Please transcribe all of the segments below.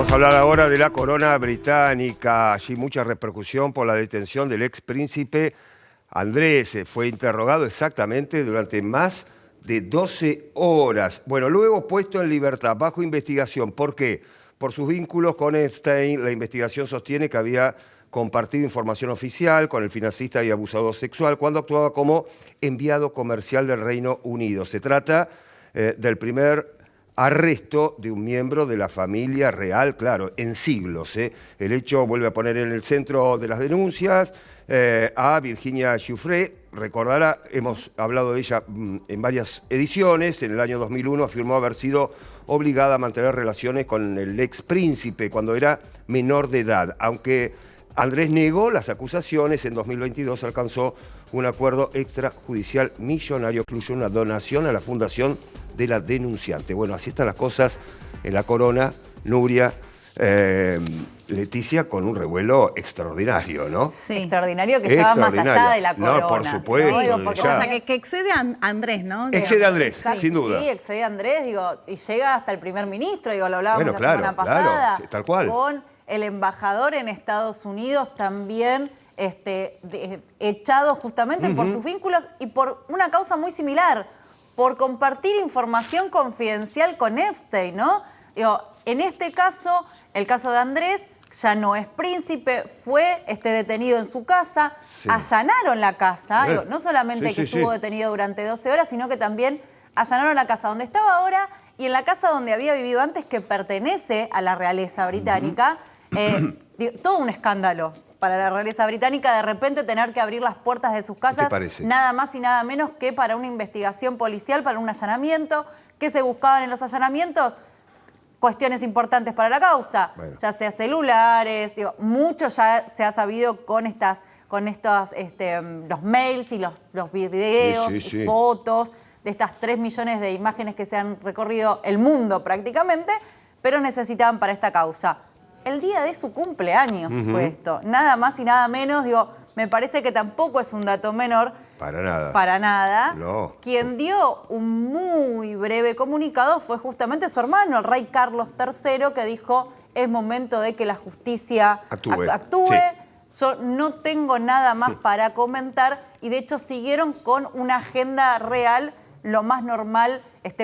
Vamos a hablar ahora de la corona británica. Allí mucha repercusión por la detención del ex príncipe Andrés. Fue interrogado exactamente durante más de 12 horas. Bueno, luego puesto en libertad, bajo investigación. ¿Por qué? Por sus vínculos con Epstein. La investigación sostiene que había compartido información oficial con el financista y abusador sexual cuando actuaba como enviado comercial del Reino Unido. Se trata del primer arresto de un miembro de la familia real, claro, en siglos. El hecho vuelve a poner en el centro de las denuncias a Virginia Giuffre. Recordará, hemos hablado de ella en varias ediciones. En el año 2001 afirmó haber sido obligada a mantener relaciones con el ex príncipe cuando era menor de edad. Aunque Andrés negó las acusaciones, en 2022 alcanzó un acuerdo extrajudicial millonario, incluyó una donación a la fundación de la denunciante. Bueno, así están las cosas en la corona. Nuria, Leticia, con un revuelo extraordinario, ¿no? Sí. Extraordinario, que ya va más allá de la corona. No, por supuesto. ¿No? Digo, porque, ya. o sea, que excede a Andrés, ¿no? Excede a Andrés, sin duda. Sí, excede a Andrés, digo, y llega hasta el primer ministro, digo, lo hablábamos la semana pasada. Claro, tal cual. Con el embajador en Estados Unidos también echado justamente por sus vínculos y por una causa muy similar, por compartir información confidencial con Epstein, ¿no? Digo, en este caso, el caso de Andrés, ya no es príncipe, fue detenido en su casa, allanaron la casa, digo, no solamente que estuvo detenido durante 12 horas, sino que también allanaron la casa donde estaba ahora y en la casa donde había vivido antes, que pertenece a la realeza británica. Todo un escándalo para la realeza británica, de repente tener que abrir las puertas de sus casas, nada más y nada menos que para una investigación policial, para un allanamiento. ¿Qué se buscaban en los allanamientos? Cuestiones importantes para la causa, ya sea celulares, digo, mucho ya se ha sabido con estos los mails y los videos, y fotos de estas 3 millones de imágenes que se han recorrido el mundo prácticamente, pero necesitaban para esta causa. El día de su cumpleaños fue esto, nada más y nada menos, digo, me parece que tampoco es un dato menor. Para nada. Para nada. No. Quien dio un muy breve comunicado fue justamente su hermano, el rey Carlos III, que dijo, es momento de que la justicia actúe. Yo no tengo nada más para comentar y de hecho siguieron con una agenda real lo más normal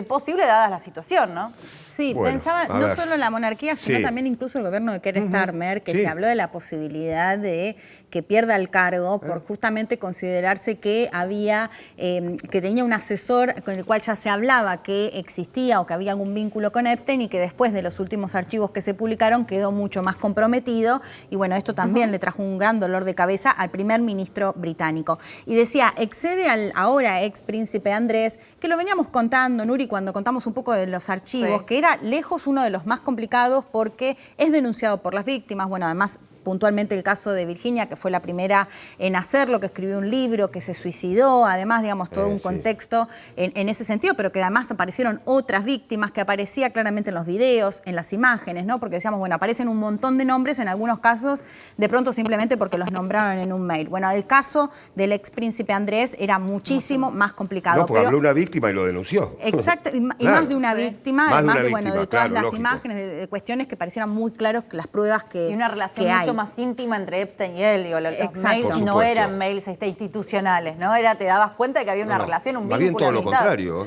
posible, dada la situación, ¿no? Sí, bueno, pensaba no solo en la monarquía, sino también incluso el gobierno de Keir Starmer, que se habló de la posibilidad de que pierda el cargo por justamente considerarse que había, que tenía un asesor con el cual ya se hablaba que existía o que había algún vínculo con Epstein y que después de los últimos archivos que se publicaron quedó mucho más comprometido y bueno, esto también le trajo un gran dolor de cabeza al primer ministro británico. Y decía, excede al ahora ex príncipe Andrés, que lo veníamos contando, Nuri, cuando contamos un poco de los archivos, que era lejos uno de los más complicados porque es denunciado por las víctimas, bueno, además puntualmente el caso de Virginia, que fue la primera en hacerlo, que escribió un libro, que se suicidó, además, digamos, todo un contexto en ese sentido, pero que además aparecieron otras víctimas, que aparecía claramente en los videos, en las imágenes, ¿no? Porque decíamos, bueno, aparecen un montón de nombres, en algunos casos, de pronto simplemente porque los nombraron en un mail. Bueno, el caso del ex príncipe Andrés era muchísimo más complicado. No, porque habló una víctima y lo denunció. Exacto, y más de una víctima, además de, bueno, de todas las imágenes, de cuestiones que parecieran muy claros que las pruebas que hay. Y una relación mucho más íntima entre Epstein y él, digo, los mails no eran mails institucionales, ¿no? Te dabas cuenta de que había una relación, un vínculo. Bien todo lo contrario.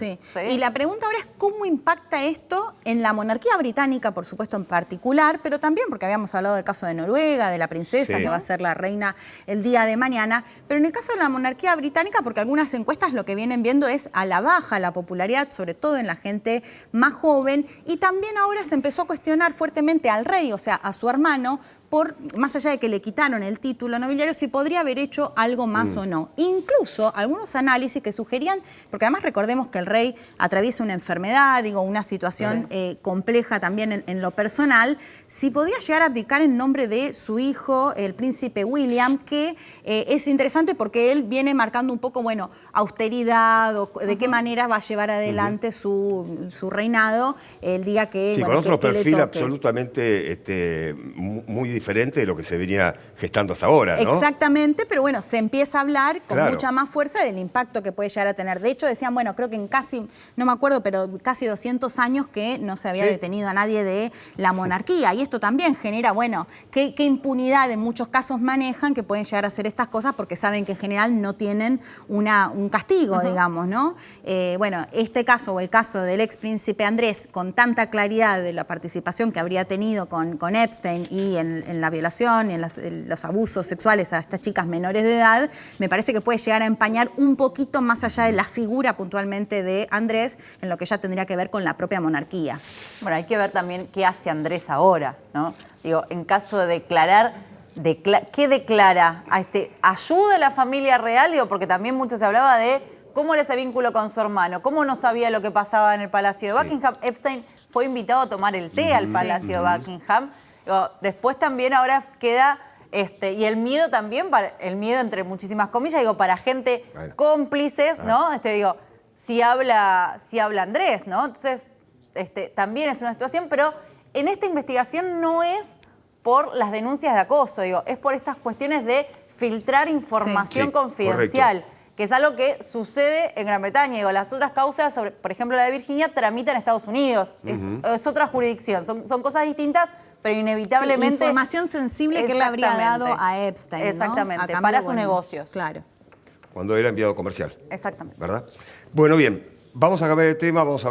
Y la pregunta ahora es cómo impacta esto en la monarquía británica, por supuesto en particular, pero también porque habíamos hablado del caso de Noruega, de la princesa que va a ser la reina el día de mañana, pero en el caso de la monarquía británica, porque algunas encuestas lo que vienen viendo es a la baja la popularidad, sobre todo en la gente más joven, y también ahora se empezó a cuestionar fuertemente al rey, o sea, a su hermano, más allá de que le quitaron el título nobiliario, si podría haber hecho algo más o no. Incluso algunos análisis que sugerían, porque además recordemos que el rey atraviesa una enfermedad, digo, una situación compleja también en lo personal, si podía llegar a abdicar en nombre de su hijo, el príncipe William, que es interesante porque él viene marcando un poco, bueno, austeridad o de qué manera va a llevar adelante su reinado el día que, con que otro perfil le toque. Absolutamente muy diferente exactamente de lo que se venía gestando hasta ahora, ¿no? Exactamente, pero bueno, se empieza a hablar con Claro. mucha más fuerza del impacto que puede llegar a tener. De hecho, decían, bueno, creo que en casi, no me acuerdo, pero casi 200 años que no se había detenido a nadie de la monarquía. Y esto también genera, bueno, qué impunidad en muchos casos manejan que pueden llegar a hacer estas cosas porque saben que en general no tienen un castigo, digamos, ¿no? Bueno, este caso o el caso del ex príncipe Andrés, con tanta claridad de la participación que habría tenido con Epstein y en la violación y en los abusos sexuales a estas chicas menores de edad, me parece que puede llegar a empañar un poquito más allá de la figura puntualmente de Andrés, en lo que ya tendría que ver con la propia monarquía. Bueno, hay que ver también qué hace Andrés ahora, ¿no? Digo, en caso de declarar, ¿qué declara? ¿Ayuda a la familia real? Digo, porque también mucho se hablaba de cómo era ese vínculo con su hermano, cómo no sabía lo que pasaba en el Palacio de Buckingham. Epstein fue invitado a tomar el té al Palacio de Buckingham. Digo, después también ahora queda... y el miedo también, el miedo entre muchísimas comillas, digo, para gente cómplices, ¿no? Digo, si habla Andrés, ¿no? Entonces, también es una situación, pero en esta investigación no es por las denuncias de acoso, digo, es por estas cuestiones de filtrar información confidencial, que es algo que sucede en Gran Bretaña. Digo, las otras causas, por ejemplo la de Virginia, tramita en Estados Unidos, es otra jurisdicción, son cosas distintas, pero inevitablemente... información sensible que él le habría dado a Epstein, ¿no? Exactamente, A cambio, para sus negocios. Claro. Cuando era enviado comercial. Exactamente. ¿Verdad? Bueno, bien, vamos a cambiar de tema, vamos a